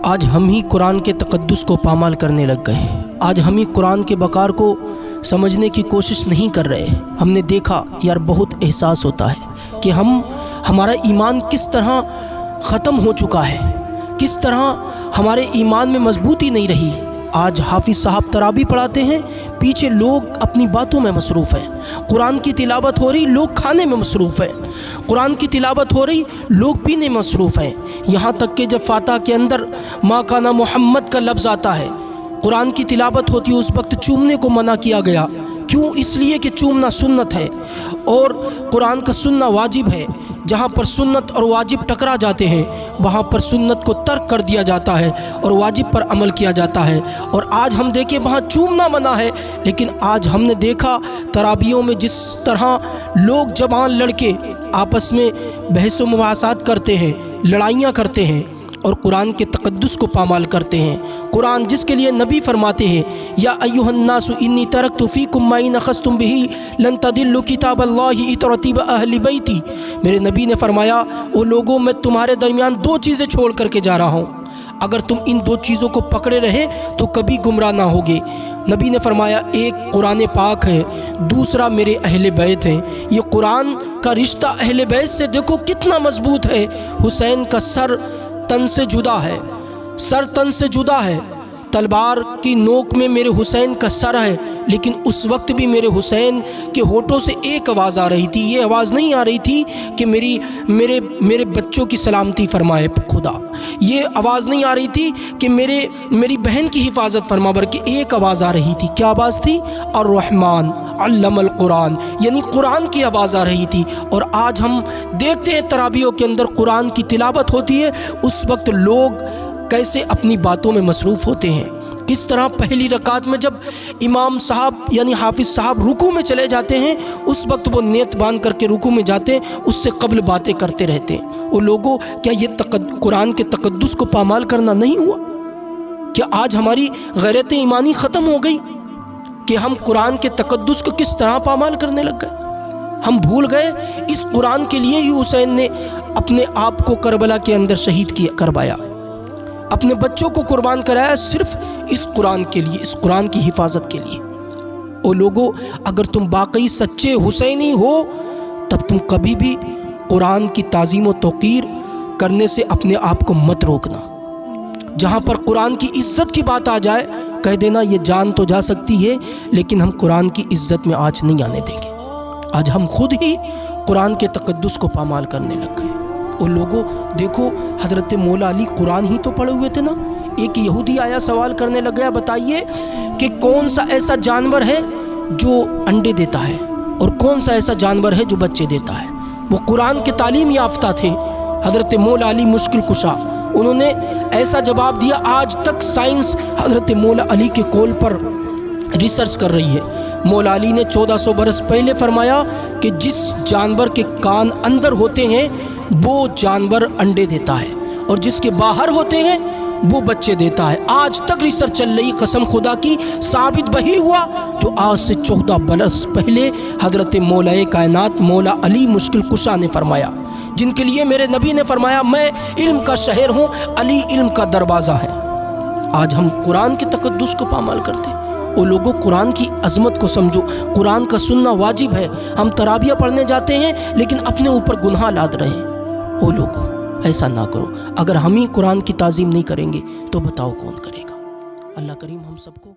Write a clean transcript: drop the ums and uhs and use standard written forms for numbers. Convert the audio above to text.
آج ہم ہی قرآن کے تقدس کو پامال کرنے لگ گئے ہیں۔ آج ہم ہی قرآن کے بقار کو سمجھنے کی کوشش نہیں کر رہے۔ ہم نے دیکھا یار، بہت احساس ہوتا ہے کہ ہمارا ایمان کس طرح ختم ہو چکا ہے، کس طرح ہمارے ایمان میں مضبوطی نہیں رہی۔ آج حافظ صاحب تراویح پڑھاتے ہیں، پیچھے لوگ اپنی باتوں میں مصروف ہیں۔ قرآن کی تلاوت ہو رہی، لوگ کھانے میں مصروف ہیں۔ قرآن کی تلاوت ہو رہی، لوگ پینے میں مصروف ہیں۔ یہاں تک کہ جب فاتحہ کے اندر ما کان محمد کا لفظ آتا ہے، قرآن کی تلاوت ہوتی ہے، اس وقت چومنے کو منع کیا گیا۔ کیوں؟ اس لیے کہ چومنا سنت ہے اور قرآن کا سننا واجب ہے۔ جہاں پر سنت اور واجب ٹکرا جاتے ہیں، وہاں پر سنت کو ترک کر دیا جاتا ہے اور واجب پر عمل کیا جاتا ہے۔ اور آج ہم دیکھیں وہاں چومنا منع ہے، لیکن آج ہم نے دیکھا تراویحوں میں جس طرح لوگ جوان لڑکے آپس میں بحث و مباحثات کرتے ہیں، لڑائیاں کرتے ہیں اور قرآن کے تقدس کو پامال کرتے ہیں۔ قرآن جس کے لیے نبی فرماتے ہیں، یا ایھا الناس انی ترکت فیکم ما ان اخذتم بہ لن تضلوا کتاب اللہ ترتیب اہل بیتی۔ میرے نبی نے فرمایا، او لوگوں، میں تمہارے درمیان دو چیزیں چھوڑ کر کے جا رہا ہوں، اگر تم ان دو چیزوں کو پکڑے رہے تو کبھی گمراہ نہ ہوگے۔ نبی نے فرمایا، ایک قرآن پاک ہے، دوسرا میرے اہل بیت ہیں۔ یہ قرآن کا رشتہ اہل بیت سے دیکھو کتنا مضبوط ہے۔ حسین کا سر تن سے جدا ہے، سر تن سے جدا ہے، تلوار کی نوک میں میرے حسین کا سر ہے، لیکن اس وقت بھی میرے حسین کے ہونٹوں سے ایک آواز آ رہی تھی۔ یہ آواز نہیں آ رہی تھی کہ میرے بچوں کی سلامتی فرمائے خدا، یہ آواز نہیں آ رہی تھی کہ میری بہن کی حفاظت فرما، بلکہ ایک آواز آ رہی تھی۔ کیا آواز تھی؟ الرحمن علم القرآن، یعنی قرآن کی آواز آ رہی تھی۔ اور آج ہم دیکھتے ہیں تراویحوں کے اندر قرآن کی تلاوت ہوتی ہے، اس وقت لوگ کیسے اپنی باتوں میں مصروف ہوتے ہیں۔ کس طرح پہلی رکعت میں جب امام صاحب یعنی حافظ صاحب رکوع میں چلے جاتے ہیں، اس وقت وہ نیت باندھ کر کے رکوع میں جاتے ہیں، اس سے قبل باتیں کرتے رہتے ہیں۔ وہ لوگوں، کیا یہ قرآن کے تقدس کو پامال کرنا نہیں ہوا؟ کیا آج ہماری غیرت ایمانی ختم ہو گئی کہ ہم قرآن کے تقدس کو کس طرح پامال کرنے لگ گئے؟ ہم بھول گئے اس قرآن کے لیے ہی حسین نے اپنے آپ کو کربلا کے اندر شہید کروایا، اپنے بچوں کو قربان کرایا، صرف اس قرآن کے لیے، اس قرآن کی حفاظت کے لیے۔ او لوگوں، اگر تم واقعی سچے حسینی ہو تب تم کبھی بھی قرآن کی تعظیم و توقیر کرنے سے اپنے آپ کو مت روکنا۔ جہاں پر قرآن کی عزت کی بات آ جائے، کہہ دینا یہ جان تو جا سکتی ہے، لیکن ہم قرآن کی عزت میں آج نہیں آنے دیں گے۔ آج ہم خود ہی قرآن کے تقدس کو پامال کرنے لگ گئے۔ اور لوگوں دیکھو، حضرت مولا علی قرآن ہی تو پڑھے ہوئے تھے نا۔ ایک یہودی آیا، سوال کرنے لگ گیا، بتائیے کہ کون سا ایسا جانور ہے جو انڈے دیتا ہے اور کون سا ایسا جانور ہے جو بچے دیتا ہے؟ وہ قرآن کے تعلیم یافتہ تھے، حضرت مولا علی مشکل کشا۔ انہوں نے ایسا جواب دیا، آج تک سائنس حضرت مولا علی کے قول پر ریسرچ کر رہی ہے۔ مولا علی نے 1400 برس پہلے فرمایا کہ جس جانور کے کان اندر ہوتے ہیں وہ جانور انڈے دیتا ہے، اور جس کے باہر ہوتے ہیں وہ بچے دیتا ہے۔ آج تک ریسرچ چل رہی، قسم خدا کی ثابت وہی ہوا جو آج سے 14 برس پہلے حضرت مولا کائنات مولا علی مشکل کشا نے فرمایا، جن کے لیے میرے نبی نے فرمایا، میں علم کا شہر ہوں، علی علم کا دروازہ ہے۔ آج ہم قرآن کے تقدس کو پامال کرتے ہیں۔ وہ لوگوں، قرآن کی عظمت کو سمجھو، قرآن کا سننا واجب ہے۔ ہم تراویح پڑھنے جاتے ہیں لیکن اپنے اوپر گناہ لاد رہے ہیں۔ وہ لوگوں، ایسا نہ کرو۔ اگر ہم ہی قرآن کی تعظیم نہیں کریں گے تو بتاؤ کون کرے گا؟ اللہ کریم ہم سب کو